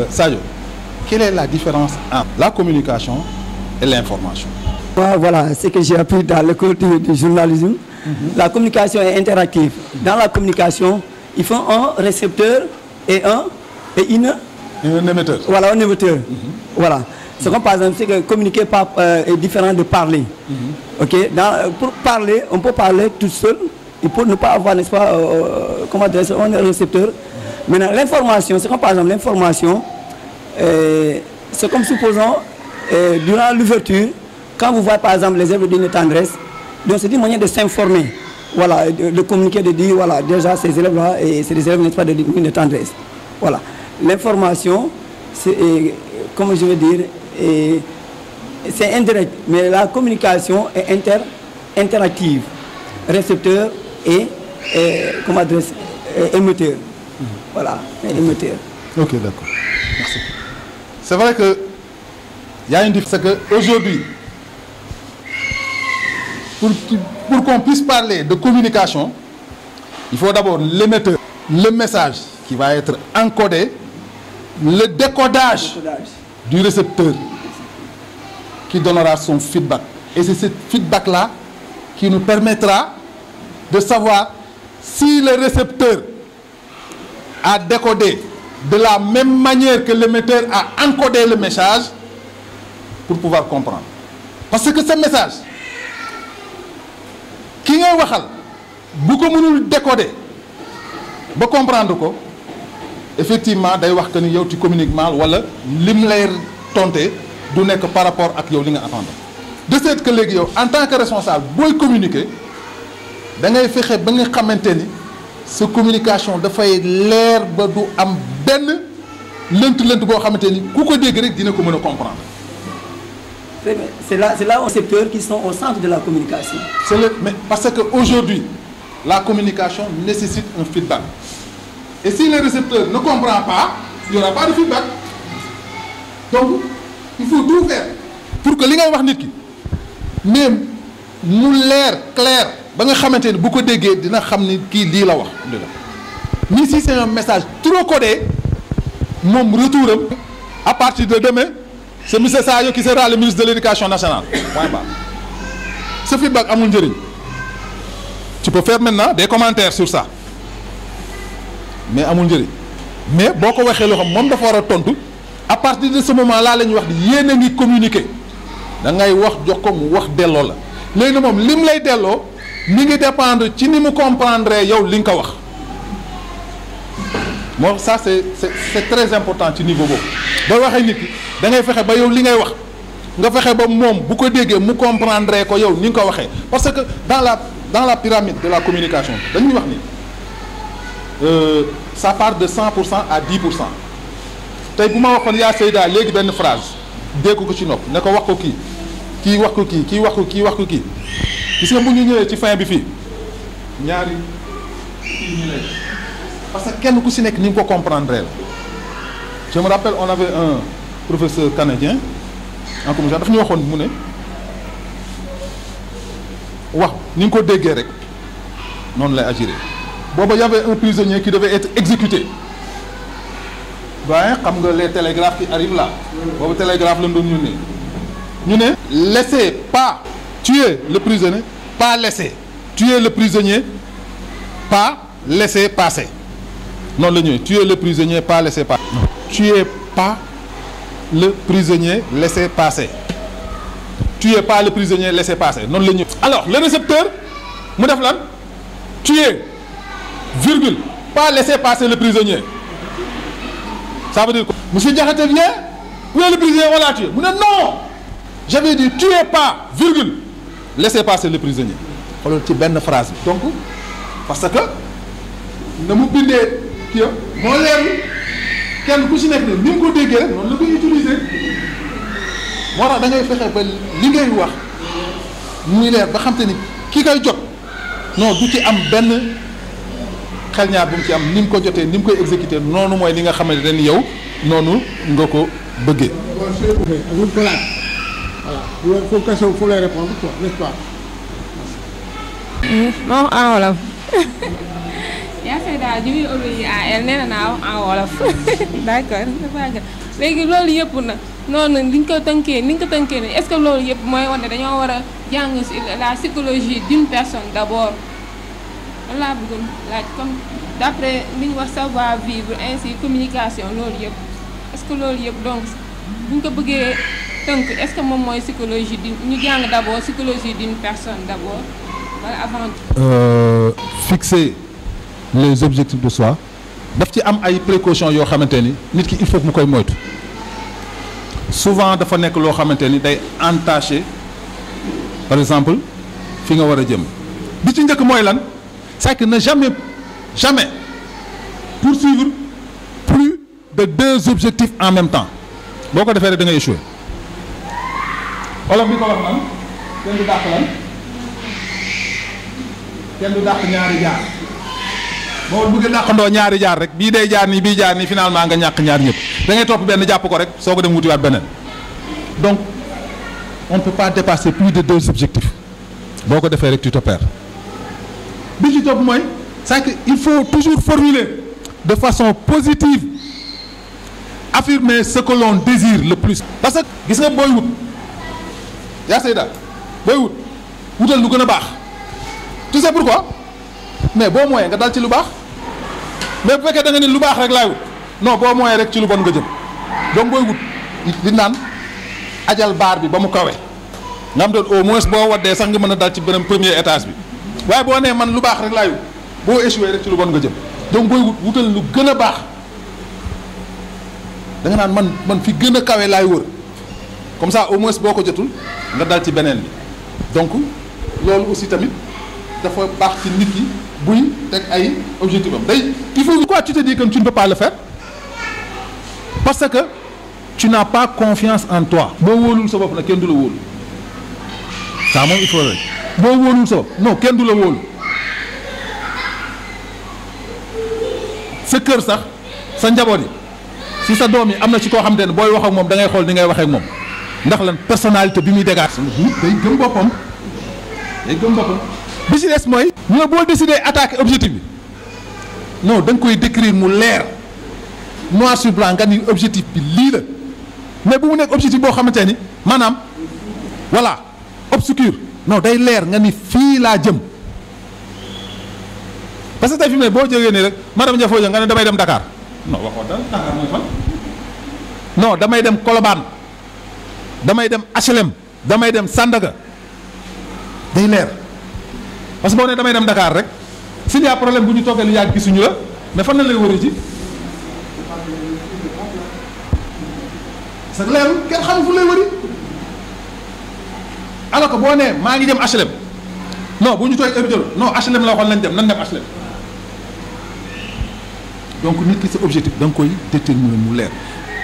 Speaker 3: Sadio, quelle est la différence entre la communication et l'information?
Speaker 8: Voilà, c'est ce que j'ai appris dans l'école du journalisme. La communication est interactive. Dans la communication, il faut un récepteur et un émetteur. Voilà, un émetteur. Voilà. C'est comme par exemple, c'est que communiquer est différent de parler. Ok. Pour parler, on peut parler tout seul. Il faut ne pas avoir, n'est-ce pas, comment adresser un récepteur. Maintenant, l'information, c'est comme par exemple l'information, c'est comme supposons, durant l'ouverture, quand vous voyez par exemple les œuvres d'une tendresse, donc c'est une manière de s'informer, voilà, de communiquer, de dire, voilà, déjà ces élèves-là, et c'est des élèves, n'est-ce pas, d'une tendresse. Voilà. L'information, c'est, comment je veux dire, c'est indirect, mais la communication est interactive, récepteur et comment adresse, émetteur. Voilà, émetteur.
Speaker 3: Ok, d'accord. Merci. C'est vrai que il y a une différence. C'est qu'aujourd'hui, pour qu'on puisse parler de communication, il faut d'abord l'émetteur, le message qui va être encodé, le décodage du récepteur qui donnera son feedback. Et c'est ce feedback-là qui nous permettra de savoir si le récepteur a décodé de la même manière que l'émetteur a encodé le message pour pouvoir comprendre. Parce que ce message, qui est waxal, bu ko mënul décoder, ba comprendre ko effectivement day wax que ni yow tu communiques mal wala lim lay tonté du nekk par rapport ak yow li nga attendre de ce fait que léegi yow en tant que responsable booy communiquer da ngay fexe ba nga xamante ni sa communication dafay leer ba du am benn lënt-lënt boo xamante ni ku ko dégg rek dina ko mën a comprendre.
Speaker 8: C'est là un secteur qui sont au centre de la communication.
Speaker 3: Mais parce que aujourd'hui la communication nécessite un feedback. Et si le récepteur ne comprend pas, il n'y aura pas de feedback. Donc, il faut tout faire pour que li ngay wax nit ki même mu leer clair ba nga xamante ni bu ko déggee dina xam ni kii lii la wax. Mais si c'est un message trop codé, mon retour à partir de demain, c'est M. Sayo qui sera le ministre de l'Éducation nationale. Point barre. Ce feedback amul njëriñ. Tu peux faire maintenant des commentaires sur ça. Mais amul njëriñ. Mais boo ko waxee loo xam moom dafa war a tontu à partir de ce moment là la ñuy wax ni yéen a ngi communiquer da ngay wax jox ko mu wax delloo la léegi moom lim lay delloo mi ngi dépendre ci ni mu comprendre yow li nga ko wax. Bon, ça c'est très important ci niveau boobu ba waxee nit ki da ngay fexe ba yow li ngay wax nga fexe ba moom bu ko déggee mu comprendre ko yow ni nga ko waxee parce que dans la pyramide de la communication dañuy wax ni ça part de 100% à 10%. tey bu ma waxoon yaa Seyda léegi benn phrase dégg ko ci nopp ne ko wax ko kii wax ko kii wax ko kii wax ko kii gis nga bu ñu ñëwee ci fin bi fii ñaari kii ñu lay parce que kenn ku si nekk ni nga ko comprendre la je me rappelle on avait un professeur canadien en communication daf ñu waxoon mu ne wax ni nga ko déggee rek noonu lay agir booba y avait un prisonnier qui devait être exécuté doyen xam nga les télégraphes qui arrivent là booba télégraphe la doon yónnee ñu ne laissez pas tuer le prisonnier pas laisser tuer le prisonnier pas laisser passer noonu la ñëwee tuer le prisonnier pas laisser passer tuer pas le prisonnier laisser passer tuer pas le prisonnier laisser passer noonu la ñëwee alors le récepteur mu def lan tuer virgule pas laisser passer le prisonnier ça veut dire quoi monsieur Diakhaté vient où est le prisonnier on l'a tué mu ne non j'avais dit tuez pas virgule laissez passer le prisonnier xoolal ci benn phrase bi donc parce que na mu bindee kii moo leerlu kenn ku si nekk ne ni mu ko déggee rek noonu la koy utiliser moo tax da ngay fexe ba li ngay wax muy leer ba xam te ni ki koy jot non du ci am benn xel ñaar bu mu ci am ni mu ko jotee ni mu koy exécuter noonu mooy li nga xamante ne yow noonu nga ko bëggee.
Speaker 2: Voilà. Il faut question, faut les répondre, quoi, n'est-ce pas?
Speaker 6: Non, en wolof. yaa Seyda ji muy obéir à elle nee na wax en wolof d'accord léegi loolu yëpp na noonu li nga ko tënkee ni nga ko tënkee ne est-ce que loolu yëpp mooy wane dañoo war a jàng la psychologie d'une personne d'abord lan laa bëggoon laaj comme d'après li ñu wax savoir vivre ainsi communication loolu yëpp est-ce que loolu yëpp donc bu ñu ko bëggee tënk est-ce que moom mooy psychologie di ñu jàng d'abord psychologie d'une personne d'abord wala avant.
Speaker 3: Fixer les objectifs de soi daf ci am ay précautions yoo xamante ni nit ki il faut que mu koy moytu souvent dafa nekk loo xamante ni day entacher par exemple fi nga war a jëm bi ci njëkk mooy lan c'est que ne jamais poursuivre plus de 2 objectifs en même temps boo ko defee rek da ngay échouer olof bi ko wax nan kenn du dàq lan kenn du dàq ñaari jaar boo bëggee dàqandoo ñaari jaar rek bii day jaar nii bii jaar nii finalement nga ñàkk ñaar ñëpp da ngay topp benn jàpp ko rek soo ko dem wutiwaat beneen donc on ne peut pas dépasser plus de 2 objectifs boo ko defee rek tu te perds bi ci topp mooy c'est que il faut toujours formuler de façon positive affirmer ce que l'on désire le plus parce que gis nga booy wut yaa Seyda booy wut wutal lu gën a baax tu sais pourquoi mais boo mooyee nga dal ci lu baax mais bu fekkee da nga ni lu baax rek laay wut non boo mooyee rek ci lu bon nga jëm donc booy wut di naan ajal baar bi ba mu kawe nga am doon au moins boo waddee sax nga mën a dal ci beneen premier étage bi waaye boo nee man lu baax rek laay wut boo échoué rek ci lu bon nga jëm donc booy wutal lu gën a baax da nga naan man fi gën a kawe laay wër comme ça au moins boo ko jotul nga dal ci beneen bi donc loolu aussi tamit dafa baax ci nit ki buy teg ay objectif am day il faut pourquoi tu te dis que tu ne peux pas le faire parce que tu n'as pas confiance en toi boo wóolul sa bopp nag kenn du la wóolu ça moom il faut rek boo wóolul sa bopp non kenn du la wóolu sa kër sax sa njaboot yi si sa doom yi am na ci koo xamante ne booy wax ak moom da ngay xool ni ngay waxee ak moom ndax lan personnalité bi muy dégage day gëm boppam bi si des mooy ñu ne boo décidé attaquer objectif bi non da nga koy décrire mu leer noir sur blanc nga ni objectif bi lii la mais bu mu nekk objectif boo xamante ni maanaam voilà obscur non day leer nga ni fii laa jëm parce que tey fi mu ne boo jógee nii rek madame Dia foo jëm nga ne damay dem Dakar non waxoo dara Dakar mooy fan non damay dem Colobane damay dem HLM damay dem Sandaga day leer parce que boo nee damay dem Dakar rek s'il y a problème bu ñu toogee lu yàgg gisuñu la mais fan la lay wëri ci c'est leer kenn xamul fu lay wëri alors que boo nee maa ngi dem HLM non bu ñu toogee heure non HLM la waxoon lañ dem nan dem HLM donc nit ki sa objectif da nga koy déterminer mu leer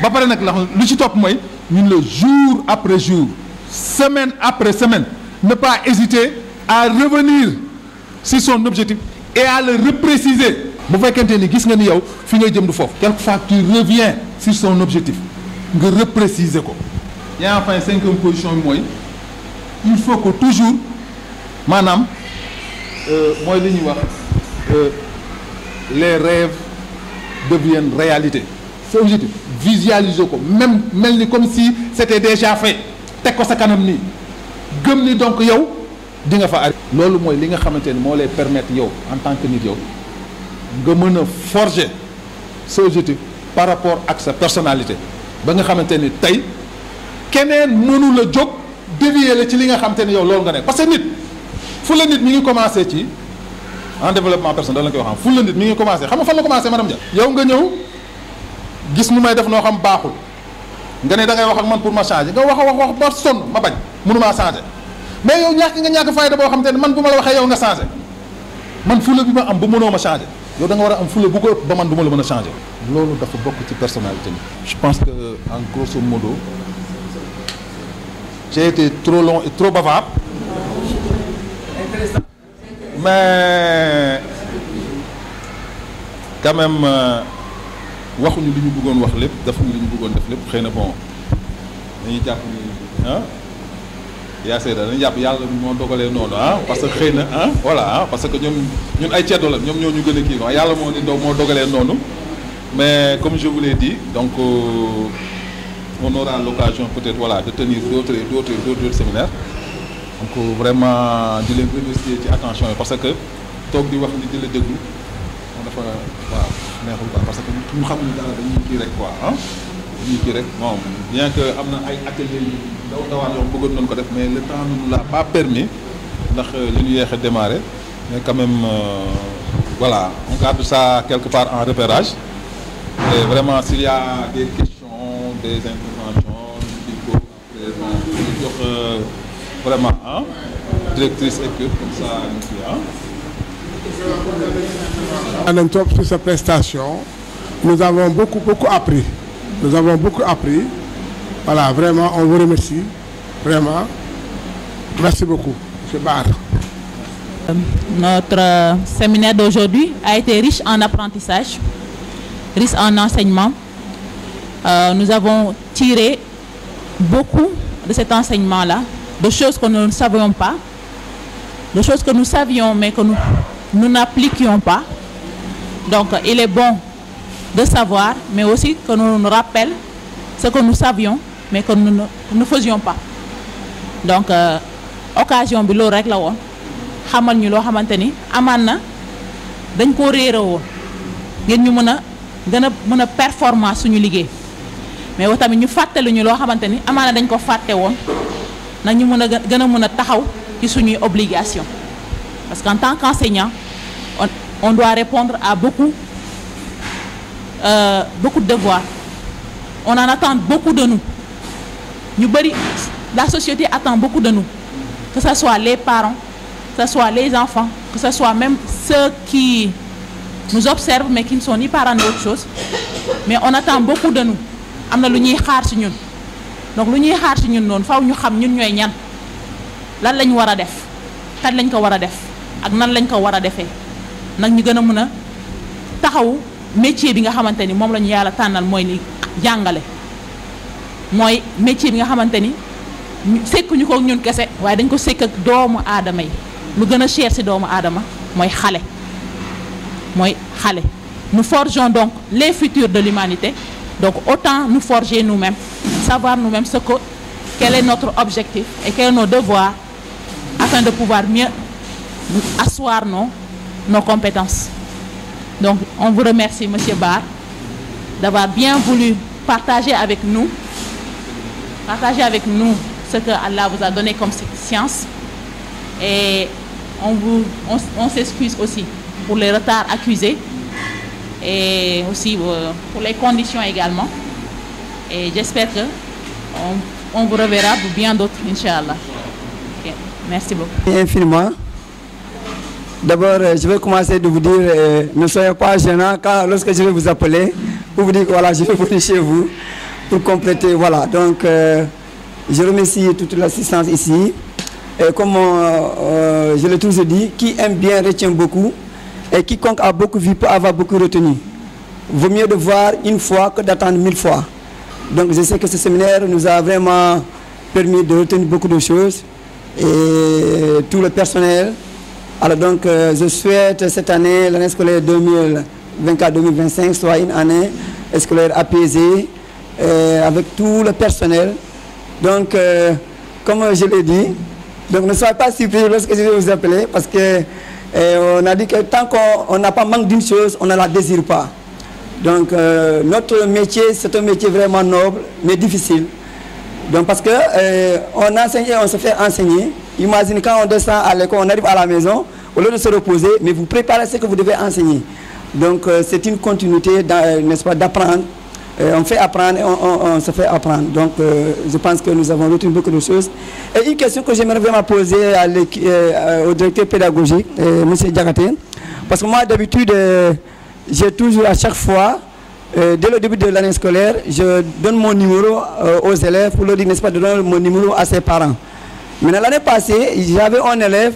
Speaker 3: ba pare nag la lu ci topp mooy ñun le jour après jour semaine après semaine ne pas hésiter à revenir sur son objectif et à le repréciser bu fekkente ni gis nga ni yow fi ngay jëm du foofu quelquefois tu reviens sur son objectif nga repréciser ko et enfin cinquième position bi mooy il faut que toujours maanaam mooy li ñuy wax les rêves deviennent réalité c'est objectif visualiser ko même mel ni comme si c'était déjà fait teg ko sa kanam nii gëm ni donc yow di nga fa ari loolu mooy li nga xamante ni moo lay permettre yow en tant que nit yow nga mën a forger sa objectif par rapport ak sa personnalité ba nga xamante ni tey keneen mënu la jóg dévier la ci li nga xamante ni yow loolu nga nekk parce que nit fu la nit mi ngi commencé ci en développement personnel da la koy wax fu la nit mi ngi commencé xam nga fan la commencé madame Dia yow nga ñëw gis nu may def noo xam baaxul nga ne da ngay wax ak man pour ma changer nga wax ba sonn ma bañ mënumaa changer mais yow ñàkk fayda boo xam te ne man bu ma la waxee yow nga changer man fula bi ma am ba mënoo ma changer yow da nga war a am fula bu ko ëpp ba man du ma la mën a changer loolu dafa bokk ci personnalité bi. je pense que en grosso modo j'ai été trop long et trop bavard mais quand même waxuñu li ñu bëggoon wax lépp defuñu li ñu bëggoon def lépp xëy na bon dañuy jàpp ni yaa seeda dañuy jàpp yàlla moo dogalee noonu parce que xëy na voilà parce que ñun ay ceddo la ñoom ñoo ñu gën a kii quoi yàlla moo ni moo dogalee noonu mais comme je vous l'ai dit donc on aura l'occasion peut-être voilà de tenir d'autres séminaires donc vraiment di leen remercier ci attention yi parce que toog di wax ni di la déglu dafa waaw neexul quoi parce que ñu xamuñu dara dañuy kii rek quoi dañuy kii rek bon bien que am na ay ateliers yu ndawaan yoo bëggoon nañu ko def mais le temps ne nous l'a pas permis ndax li ñu yéex a démarrer mais quand même voilà on garde ça quelque part en repérage et vraiment s'il y a des questions des interventions il faut après bon jox vraiment directrice équipe comme ça ñu kii
Speaker 2: sur cette prestation, nous avons beaucoup appris. Nous avons beaucoup appris. Voilà, vraiment, on vous remercie. Vraiment. Merci beaucoup, M. Barre.
Speaker 11: Notre séminaire d'aujourd'hui a été riche en apprentissage, riche en enseignement. Nous avons tiré beaucoup de cet enseignement-là, de choses que nous ne savions pas, de choses que nous savions mais que nous n'appliquions pas. Donc il est bon de savoir, mais aussi que nous nous rappelions ce que nous savions mais que nous ne faisions pas. Donc occasion bi loolu rek la woon xamal ñu loo xamante ni amaan na dañ koo réere woon ngeen ñu gën a performance suñu liggéey mais wa tamit ñu fàttali ñu loo xamante ni amaan na dañ ko fàtte woon nag ñu gën a mën a taxaw ci suñuy obligation parce qu'en tant qu'enseignant on doit répondre à beaucoup beaucoup de devoirs. On en attend beaucoup de nous. La société attend beaucoup de nous. Que ce soit les parents, que ce soit les enfants, que ce soit même ceux qui nous observent mais qui ne sont ni parents ni autre chose. Mais on attend beaucoup de nous. Amna lu ñuy xaar ci ñun. Donc lu ñuy xaar ci ñun non faaw ñu xam ñun ñoy ñan. Lan lañ wara def. Kan lañ ko wara def ak nan lañ ko wara defé. Nak ñu gëna mëna taxaw métier bi nga xamanteni mom lañu Yàlla tanal moy li jàngale. Moy métier bi nga xamanteni sekkuñu ko ak ñun kese waaye dañ ko sekk ak doomu aadama yi lu gën a cher ci doomu aadama mooy xale nous forgeons donc les futurs de l'humanité donc autant nous forger nous-mêmes savoir nous-mêmes quel est notre objectif et quels sont nos devoirs afin de pouvoir mieux asseoir nos compétences. Donc on vous remercie Monsieur Barre d'avoir bien voulu partager avec nous ce que Allah vous a donné comme science et on s'excuse aussi pour les retards accusés et aussi pour les conditions également et j'espère que on vous reverra pour bien d'autres Inch'Allah. Okay. Merci beaucoup.
Speaker 8: Infiniment. D'abord, je vais commencer de vous dire, ne soyez pas gênants lorsque je vais vous appeler pour vous dire que voilà, je vais venir chez vous pour compléter. Voilà, donc je remercie toute l'assistance ici. Et comme je l'ai toujours dit, qui aime bien retient beaucoup et quiconque a beaucoup vu peut avoir beaucoup retenu. Vaut mieux de voir une fois que d'attendre 1000 fois. Donc je sais que ce séminaire nous a vraiment permis de retenir beaucoup de choses et tout le personnel. Alors donc je souhaite cette année, l'année scolaire 2024-2025 soit une année scolaire apaisée avec tout le personnel. Donc comme je l'ai dit, donc ne soyez pas surpris lorsque je vais vous appeler parce que on a dit que tant qu'on n'a pas manque d'une chose, on ne la désire pas. Donc notre métier, c'est un métier vraiment noble mais difficile. Donc parce que on enseigne et on se fait enseigner. Imaginez quand on descend à l'école, on arrive à la maison, au lieu de se reposer, mais vous préparez ce que vous devez enseigner. Donc c'est une continuité, n'est-ce pas, d'apprendre. On fait apprendre et on se fait apprendre. Donc je pense que nous avons retenu beaucoup de choses. Et une question que j'aimerais vraiment poser au directeur pédagogique, M. Diakhaté, parce que moi d'habitude, j'ai toujours à chaque fois, dès le début de l'année scolaire, je donne mon numéro aux élèves pour leur dire, n'est-ce pas, de donner mon numéro à ses parents. Mais l'année passée, j'avais un élève,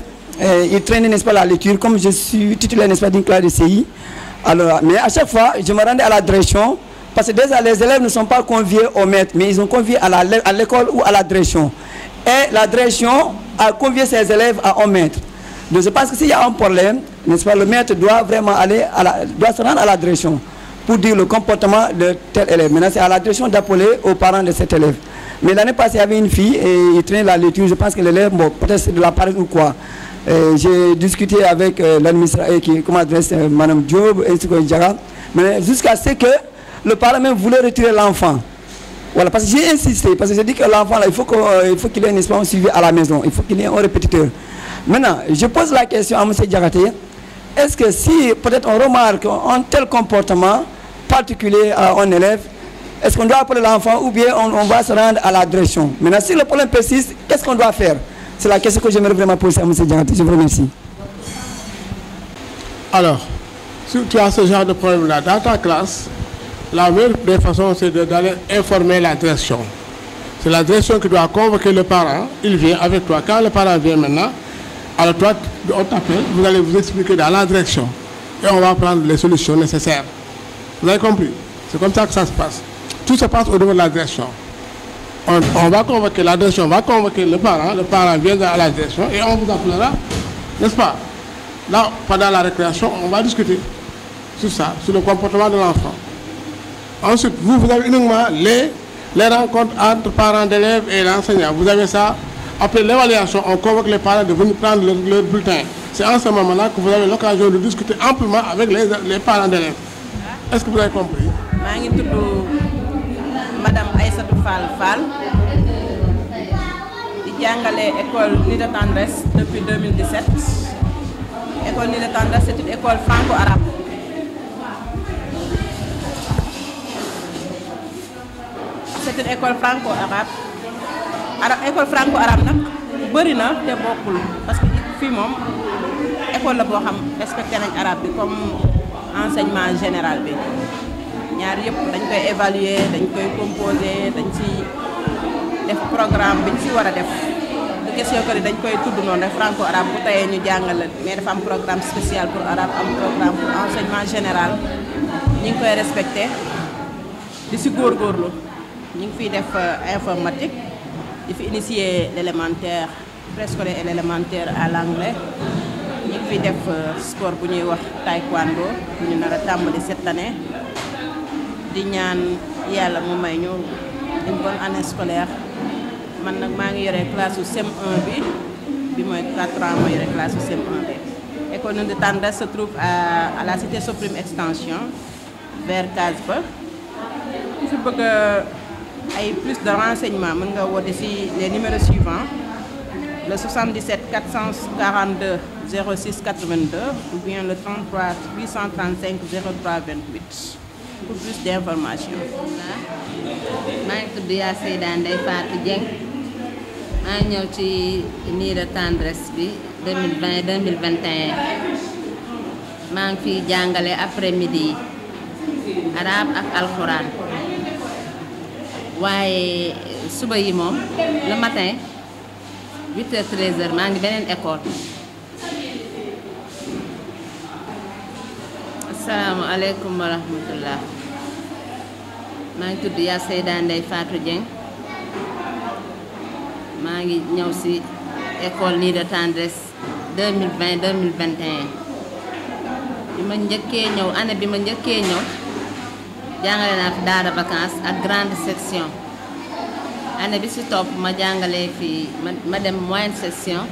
Speaker 8: il traînait, n'est-ce pas, la lecture, comme je suis titulaire, n'est-ce pas, d'une classe de CI. Alors, mais à chaque fois, je me rendais à la direction, parce que déjà les élèves ne sont pas conviés au maître, mais ils sont conviés à l'école ou à la direction. Et la direction a convié ses élèves à un maître. Donc je pense que s'il y a un problème, n'est-ce pas, le maître doit vraiment doit se rendre à la direction pour dire le comportement de tel élève. Maintenant, c'est à la direction d'appeler aux parents de cet élève. Mais l'année passée, il y avait une fille et il traînait la lecture. Je pense que l'élève, bon, peut-être c'est de la paresse ou quoi. J'ai discuté avec l'administrateur qui adresse Mme Diop et mais jusqu'à ce que le parent même voulait retirer l'enfant. Voilà, parce que j'ai insisté, parce que j'ai dit que l'enfant, il faut qu'il ait un espace suivi à la maison, il faut qu'il ait un répétiteur. Maintenant, je pose la question à M. Diakhaté, est-ce que si peut-être on remarque un tel comportement particulier à un élève, est-ce qu'on doit appeler l'enfant ou bien on va se rendre à la direction? Maintenant, si le problème persiste, qu'est-ce qu'on doit faire? C'est la question que j'aimerais vraiment poser à M. Diakhaté. Je vous remercie.
Speaker 2: Alors, si tu as ce genre de problème-là dans ta classe, la meilleure des façons, c'est d'aller informer la direction. C'est la direction qui doit convoquer le parent, il vient avec toi. Quand le parent vient maintenant, alors toi, on t'appelle, vous allez vous expliquer dans la direction. Et on va prendre les solutions nécessaires. Vous avez compris? C'est comme ça que ça se passe. Tout se passe au niveau de la direction. On va convoquer, la direction va convoquer le parent vient à la direction et on vous appellera, n'est-ce pas? Là, pendant la récréation, on va discuter sur ça, sur le comportement de l'enfant. Ensuite, vous avez uniquement les rencontres entre parents d'élèves et l'enseignant. Vous avez ça. Après l'évaluation, on convoque les parents de venir prendre leur bulletin. C'est en ce moment-là que vous avez l'occasion de discuter amplement avec les parents d'élèves. Est-ce que vous avez compris?
Speaker 11: Madame Aïssatou Fall, qui a l'école Nid de Tendresse depuis 2017. L'école Nid de Tendresse, c'est une école franco-arabe. c'est une école franco-arabe école franco-arabe nag bëri na te bokkul parce que fii moom école la boo xam respecté nañ arabe bi comme enseignement général bi ñaar yëpp dañ koy évaluer dañ koy composer dañ ci def programme biñ ci war a def du question que dañ koy tudd noonu rek franco-arabe bu tayee ñu jàngal la mais dafa am programme spécial pour arabe am programme pour enseignement général ñi ngi koy respecté di ci góorgóorlu ñi ngi fiy def informatique di fi initier l'élémentaire préscolaire et l'élémentaire à l'anglais ñi ngi fiy def sport bu ñuy wax taekwondo bu ñu nar a tàmbali cette année di ñaan yàlla mu may ñu une bonne année scolaire man nag maa ngi yore classe CM1 bi mooy 4 ans ma yore classe CM1 bi. École de Tendresse se trouve à la cité Soprim extension vers Casba ku fi bëgg ay plus de renseignements mën nga woote ci les numéros suivants le 77 442 06 82 ou bien le 33 835 03 28 pour plus d'informations.
Speaker 9: maa ngi tudd yaa Seyda Ndeye Fatou Dieng maa ngi ñëw ci Nid de Tendresse bi 2020 2021 maa ngi fiy jàngale après midi yi arabe ak alxuraan waaye suba yi moom le matin 8h 13h maa ngi beneen école. asalaamaaleykum wa rahmatullah maa ngi tudd yaa Seyda Ndeye Fatou Dieng maa ngi ñëw ci école Nid de Tendresse 2020 2021 bi ma njëkkee ñëw année bi ma njëkkee ñëw jàngale naa fi daara vacances ak grande section année bi ci topp ma jàngalee fi ma dem moyenne section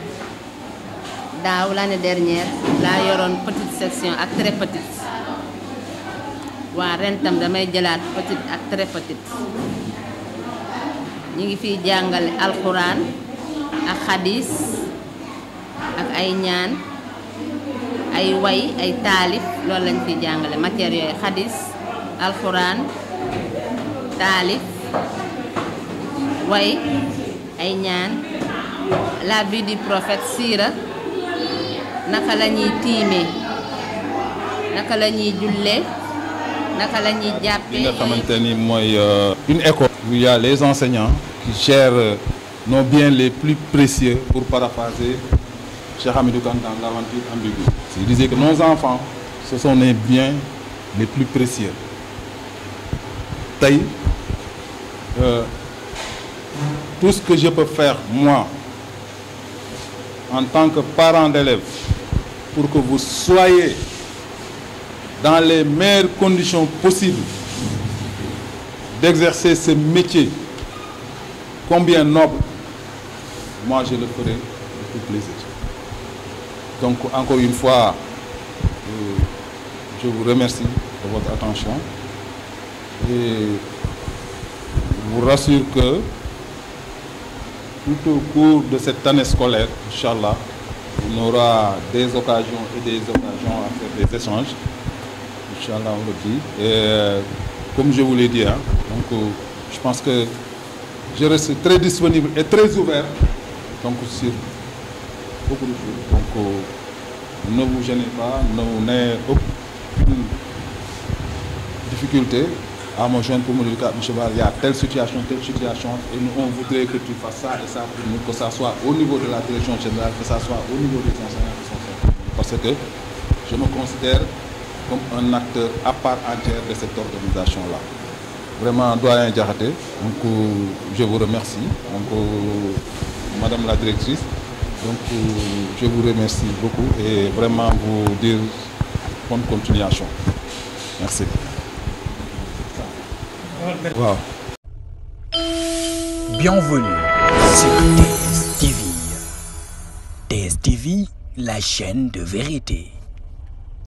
Speaker 9: daaw l'année dernière laa yoroon petite section ak très petite waa ren tam damay jëlaat petite ak très petite ñi ngi fiy jàngale alxuraan ak xadis ak ay ñaan ay way ay taalif loolu lañ fiy jàngale matière yooyu xadis alxuraan taalif way ay ñaan la vie du prophète siira naka la ñuy tiimee naka la ñuy jullee naka la ñuy jàppee.
Speaker 3: li nga xamante ni mooy une école où il y a les enseignants qui gèrent nos biens les plus précieux pour paraphraser Cheikh Hamidou Kane dans l'aventure ambiguë. Il disait que nos enfants ce sont les biens les plus précieux. Tey tout ce que je peux faire moi en tant que parent d'élèves pour que vous soyez dans les meilleures conditions possibles d'exercer ce métier combien noble, moi je le ferai avec tout plaisir. Donc encore une fois, je vous remercie de votre attention et vous rassure que tout au cours de cette année scolaire, Inch'Allah, on aura des occasions et des occasions à faire des échanges. Inch'Allah, on le dit. Et comme je vous l'ai dit, donc, je pense que je reste très disponible et très ouvert donc, sur beaucoup de choses. Donc, ne vous gênez pas, n'ayez aucune difficulté à me joindre pour me dire qu'il y a telle situation, et nous, on voudrait que tu fasses ça et ça pour nous, que ça soit au niveau de la direction générale, que ça soit au niveau des enseignants qui sont faits. Parce que je me considère comme un acteur à part entière de cette organisation-là. Vraiment, doyen Diakhaté, donc je vous remercie. Donc, Madame la directrice, donc je vous remercie beaucoup et vraiment vous dire bonne continuation. Merci. Wow.
Speaker 1: Bienvenue sur TSTV. TSTV, la chaîne de vérité.